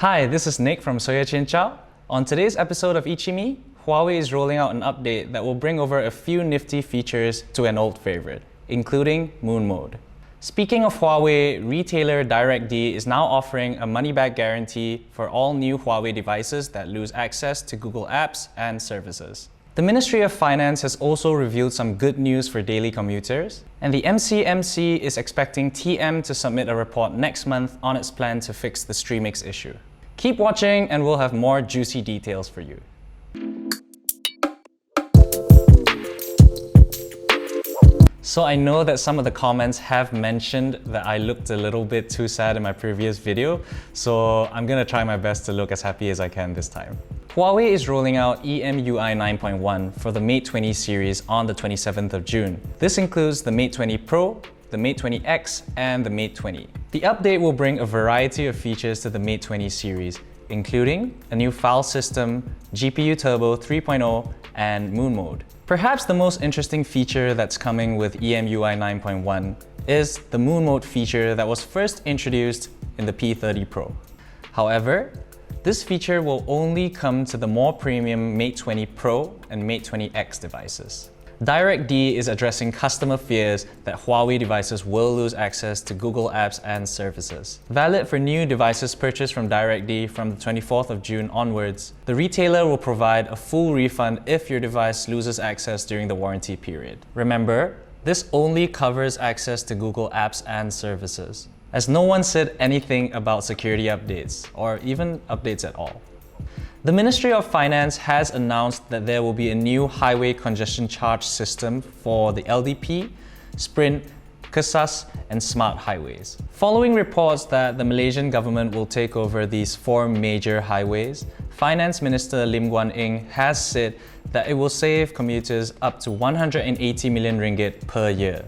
Hi, this is Nick from Soya Chin Chow. On today's episode of ICYMI, Huawei is rolling out an update that will bring over a few nifty features to an old favorite, including Moon Mode. Speaking of Huawei, retailer DirectD is now offering a money-back guarantee for all new Huawei devices that lose access to Google Apps and services. The Ministry of Finance has also revealed some good news for daily commuters, and the MCMC is expecting TM to submit a report next month on its plan to fix the Streamyx issue. Keep watching and we'll have more juicy details for you. So I know that some of the comments have mentioned that I looked a little bit too sad in my previous video, so I'm gonna try my best to look as happy as I can this time. Huawei is rolling out EMUI 9.1 for the Mate 20 series on the 27th of June. This includes the Mate 20 Pro, the Mate 20X, and the Mate 20. The update will bring a variety of features to the Mate 20 series, including a new file system, GPU Turbo 3.0, and Moon Mode. Perhaps the most interesting feature that's coming with EMUI 9.1 is the Moon Mode feature that was first introduced in the P30 Pro. However, this feature will only come to the more premium Mate 20 Pro and Mate 20X devices. DirectD is addressing customer fears that Huawei devices will lose access to Google Apps and services. Valid for new devices purchased from DirectD from the 24th of June onwards, the retailer will provide a full refund if your device loses access during the warranty period. Remember, this only covers access to Google Apps and services, as no one said anything about security updates, or even updates at all. The Ministry of Finance has announced that there will be a new highway congestion charge system for the LDP, Sprint, Kesas and SMART highways. Following reports that the Malaysian government will take over these four major highways, Finance Minister Lim Guan Eng has said that it will save commuters up to 180 million ringgit per year.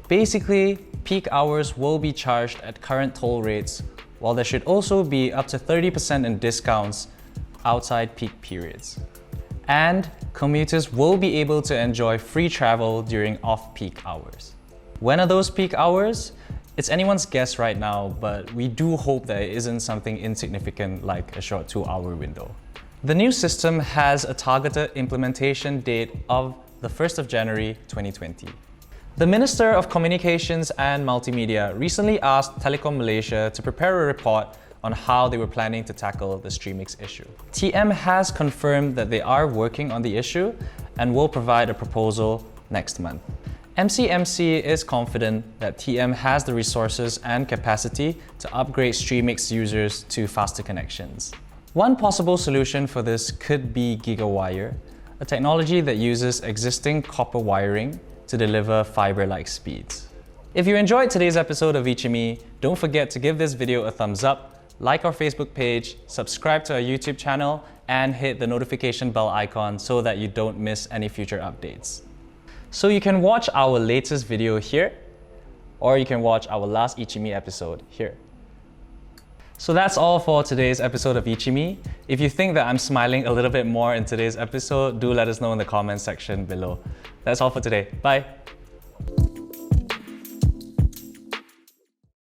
Basically, peak hours will be charged at current toll rates, while there should also be up to 30% in discounts outside peak periods. And commuters will be able to enjoy free travel during off-peak hours. When are those peak hours? It's anyone's guess right now, but we do hope that it isn't something insignificant like a short 2-hour window. The new system has a targeted implementation date of the 1st of January 2020. The Minister of Communications and Multimedia recently asked Telekom Malaysia to prepare a report on how they were planning to tackle the Streamyx issue. TM has confirmed that they are working on the issue and will provide a proposal next month. MCMC is confident that TM has the resources and capacity to upgrade Streamyx users to faster connections. One possible solution for this could be GigaWire, a technology that uses existing copper wiring to deliver fiber-like speeds. If you enjoyed today's episode of ICYMI, don't forget to give this video a thumbs up, like our Facebook page, subscribe to our YouTube channel, and hit the notification bell icon so that you don't miss any future updates. So you can watch our latest video here, or you can watch our last ICYMI episode here. So that's all for today's episode of ICYMI. If you think that I'm smiling a little bit more in today's episode, do let us know in the comments section below. That's all for today. Bye!